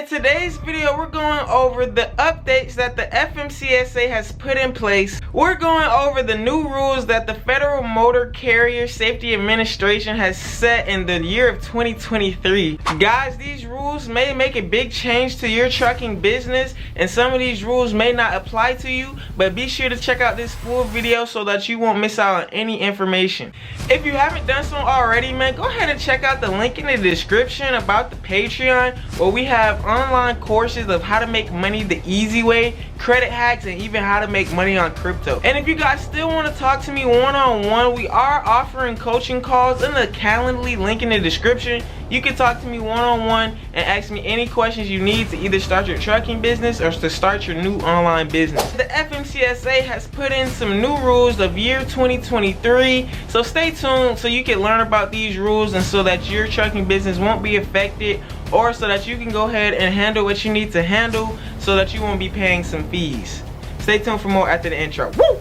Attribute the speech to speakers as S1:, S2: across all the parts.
S1: In today's video, we're going over the updates that the FMCSA has put in place. We're going over the new rules that the Federal Motor Carrier Safety Administration has set in the year of 2023. Guys, these rules may make a big change to your trucking business, and some of these rules may not apply to you, but be sure to check out this full video so that you won't miss out on any information. If you haven't done so already, man, go ahead and check out the link in the description about the Patreon, where we have online courses of how to make money the easy way, credit hacks, and even how to make money on crypto. And if you guys still want to talk to me one-on-one, we are offering coaching calls in the Calendly link in the description. You can talk to me one-on-one and ask me any questions you need to either start your trucking business or to start your new online business. The FMCSA has put in some new rules of year 2023, so stay tuned so you can learn about these rules and so that your trucking business won't be affected, or so that you can go ahead and handle what you need to handle so that you won't be paying some fees. Stay tuned for more after the intro. Woo!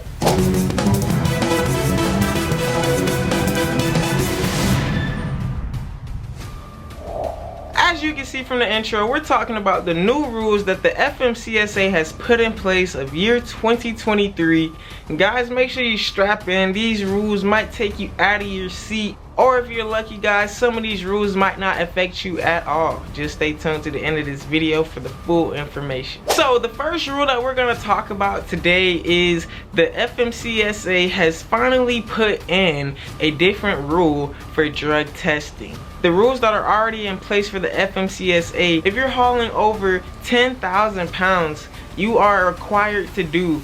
S1: As you can see from the intro, we're talking about the new rules that the FMCSA has put in place of year 2023. And guys, make sure you strap in. These rules might take you out of your seat, or if you're lucky, guys, some of these rules might not affect you at all. Just stay tuned to the end of this video for the full information. So the first rule that we're going to talk about today is the FMCSA has finally put in a different rule for drug testing. The rules that are already in place for the FMCSA, if you're hauling over 10,000 pounds, you are required to do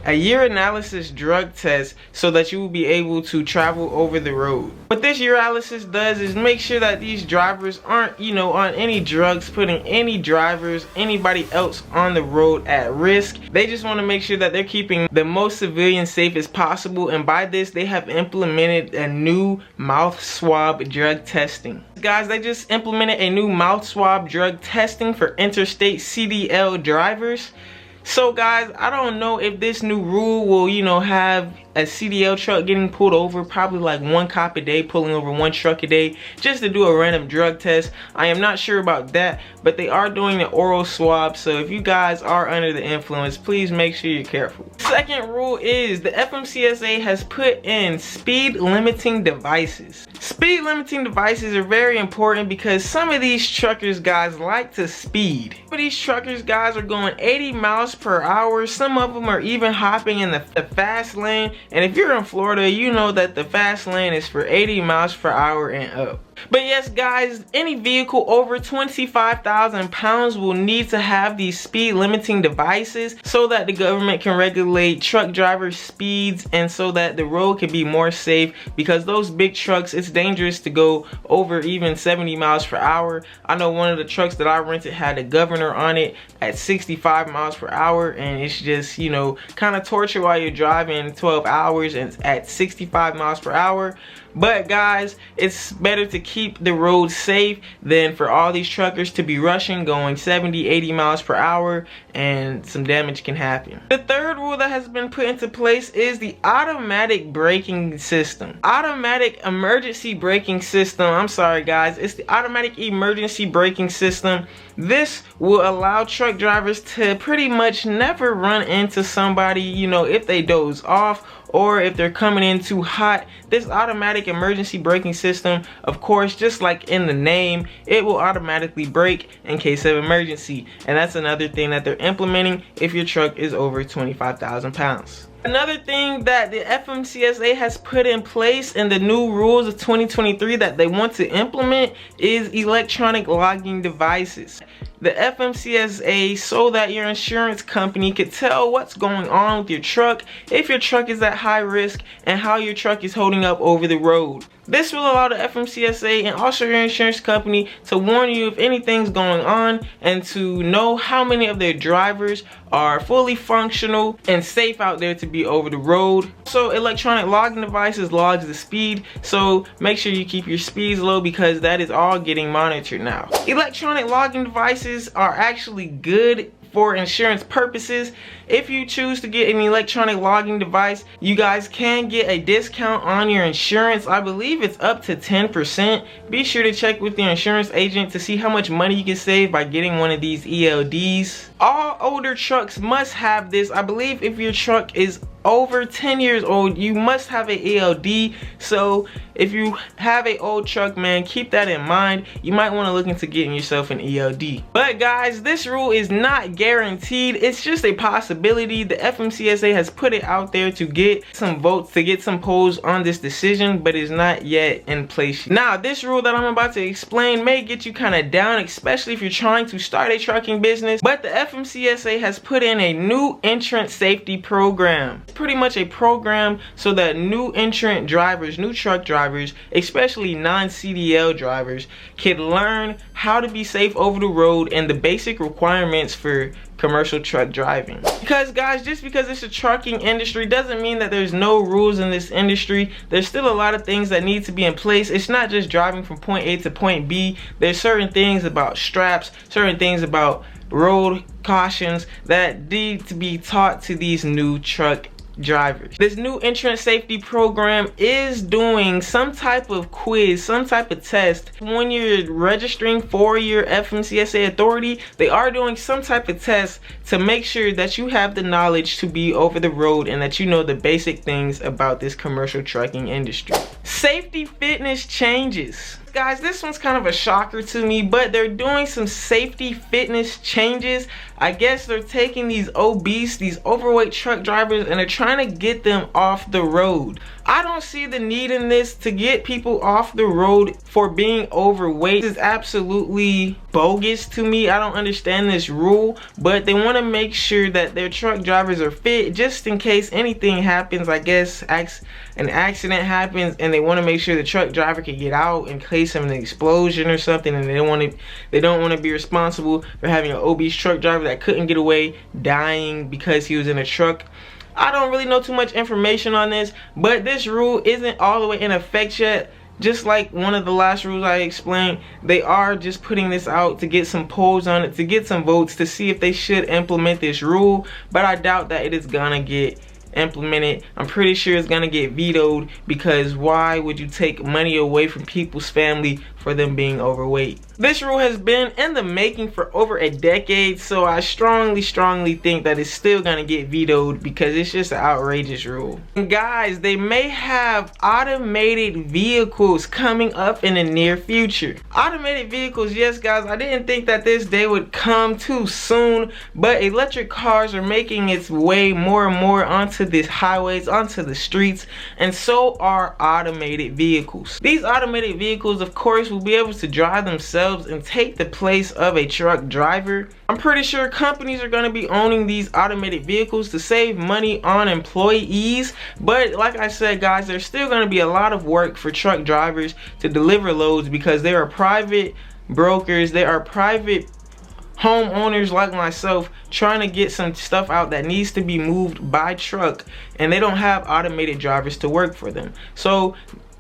S1: a urinalysis drug test so that you will be able to travel over the road. What this urinalysis does is make sure that these drivers aren't, on any drugs, putting anybody else on the road at risk. They just want to make sure that they're keeping the most civilians safe as possible, and by this they have implemented a new mouth swab drug testing. Guys, they just implemented a new mouth swab drug testing for interstate CDL drivers. So guys, I don't know if this new rule will, have a CDL truck getting pulled over, probably like one cop a day pulling over one truck a day just to do a random drug test. I am not sure about that, but they are doing the oral swab, so if you guys are under the influence, please make sure you're careful. Second rule is the FMCSA has put in speed limiting devices. Speed limiting devices are very important because some of these truckers, guys, like to speed. Some of these truckers, guys, are going 80 miles per hour. Some of them are even hopping in the fast lane. And if you're in Florida, you know that the fast lane is for 80 miles per hour and up. But yes, guys, any vehicle over 25,000 pounds will need to have these speed limiting devices so that the government can regulate truck drivers' speeds and so that the road can be more safe, because those big trucks, it's dangerous to go over even 70 miles per hour. I know one of the trucks that I rented had a governor on it at 65 miles per hour, and it's just, kind of torture while you're driving 12 hours and at 65 miles per hour. But guys, it's better to keep the road safe than for all these truckers to be rushing, going 70, 80 miles per hour, and some damage can happen. The third rule that has been put into place is the automatic braking system. Automatic emergency braking system. I'm sorry guys, it's the automatic emergency braking system. This will allow truck drivers to pretty much never run into somebody, if they doze off or if they're coming in too hot. This automatic emergency braking system, of course, just like in the name, it will automatically brake in case of emergency. And that's another thing that they're implementing if your truck is over 25,000 pounds. Another thing that the FMCSA has put in place in the new rules of 2023 that they want to implement is electronic logging devices. The FMCSA, so that your insurance company could tell what's going on with your truck, if your truck is at high risk, and how your truck is holding up over the road. This will allow the FMCSA and also your insurance company to warn you if anything's going on and to know how many of their drivers are fully functional and safe out there to be over the road. So electronic logging devices logs the speed, so make sure you keep your speeds low because that is all getting monitored now. Electronic logging devices are actually good for insurance purposes. If you choose to get an electronic logging device, you guys can get a discount on your insurance. I believe it's up to 10%. Be sure to check with your insurance agent to see how much money you can save by getting one of these ELDs. All older trucks must have this. I believe if your truck is over 10 years old, you must have an ELD. So if you have an old truck, man, keep that in mind. You might want to look into getting yourself an ELD. But guys, this rule is not guaranteed. It's just a possibility. The FMCSA has put it out there to get some votes, to get some polls on this decision, but it's not yet in place. Now, this rule that I'm about to explain may get you kind of down, especially if you're trying to start a trucking business. But the FMCSA has put in a new entrant safety program. Pretty much a program so that new entrant drivers, new truck drivers, especially non-CDL drivers, can learn how to be safe over the road and the basic requirements for commercial truck driving. Because guys, just because it's a trucking industry doesn't mean that there's no rules in this industry. There's still a lot of things that need to be in place. It's not just driving from point A to point B. There's certain things about straps, certain things about road cautions that need to be taught to these new truck drivers. This new entrance safety program is doing some type of quiz, some type of test. When you're registering for your FMCSA authority, they are doing some type of test to make sure that you have the knowledge to be over the road and that you know the basic things about this commercial trucking industry. Safety fitness changes. Guys, this one's kind of a shocker to me, but they're doing some safety fitness changes. I guess they're taking these obese, these overweight truck drivers, and they're trying to get them off the road. I don't see the need in this to get people off the road for being overweight. This is absolutely bogus to me. I don't understand this rule, but they want to make sure that their truck drivers are fit just in case anything happens. I guess an accident happens and they want to make sure the truck driver can get out in case of an explosion or something, and they don't want to be responsible for having an obese truck driver that couldn't get away dying because he was in a truck. I don't really know too much information on this, but this rule isn't all the way in effect yet. Just like one of the last rules I explained, they are just putting this out to get some polls on it, to get some votes, to see if they should implement this rule. But I doubt that it is gonna get implemented. I'm pretty sure it's gonna get vetoed, because why would you take money away from people's family for them being overweight? This rule has been in the making for over a decade, so I strongly think that it's still gonna get vetoed because it's just an outrageous rule. And guys, they may have automated vehicles coming up in the near future. Automated vehicles, yes guys, I didn't think that this day would come too soon, but electric cars are making its way more and more onto these highways, onto the streets, and so are automated vehicles. These automated vehicles, of course, will be able to drive themselves and take the place of a truck driver. I'm pretty sure companies are going to be owning these automated vehicles to save money on employees, but like I said guys, there's still going to be a lot of work for truck drivers to deliver loads, because they are private brokers, they are private homeowners like myself trying to get some stuff out that needs to be moved by truck, and they don't have automated drivers to work for them. So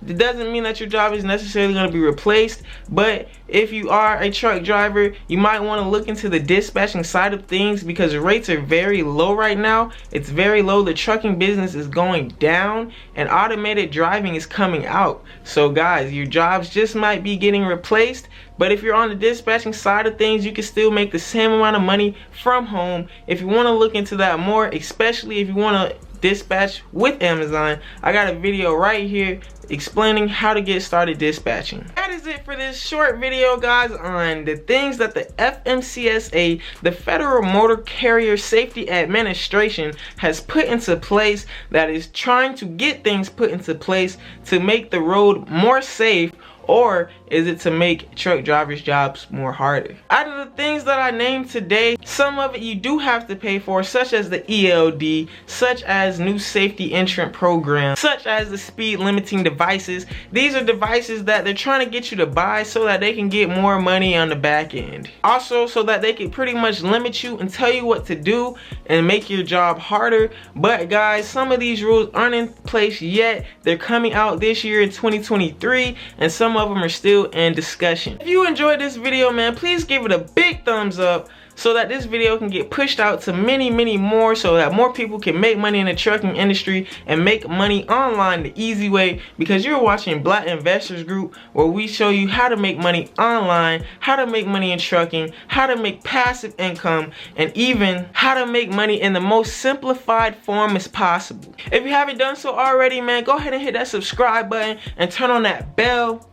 S1: it doesn't mean that your job is necessarily going to be replaced, but if you are a truck driver, you might want to look into the dispatching side of things, because rates are very low right now. It's very low. The trucking business is going down and automated driving is coming out. So guys, your jobs just might be getting replaced, but if you're on the dispatching side of things, you can still make the same amount of money from home. If you want to look into that more, especially if you want to dispatch with Amazon, I got a video right here explaining how to get started dispatching. That is it for this short video guys on the things that the FMCSA, the Federal Motor Carrier Safety Administration, has put into place, that is trying to get things put into place to make the road more safe, or is it to make truck drivers' jobs more harder? Out of the things that I named today, some of it you do have to pay for, such as the ELD, such as new safety entrant programs, such as the speed limiting devices. These are devices that they're trying to get you to buy so that they can get more money on the back end. Also, so that they can pretty much limit you and tell you what to do and make your job harder. But guys, some of these rules aren't in place yet. They're coming out this year in 2023, and some of them are still field and discussion. If you enjoyed this video, man, please give it a big thumbs up so that this video can get pushed out to many more, so that more people can make money in the trucking industry and make money online the easy way, because you're watching Black Investors Group, where we show you how to make money online, how to make money in trucking, how to make passive income, and even how to make money in the most simplified form as possible. If you haven't done so already, man, go ahead and hit that subscribe button and turn on that bell.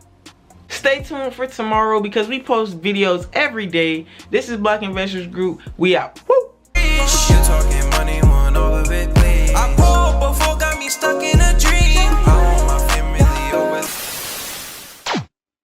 S1: Stay tuned for tomorrow because we post videos every day. This is Black Investors Group. We out. Woo!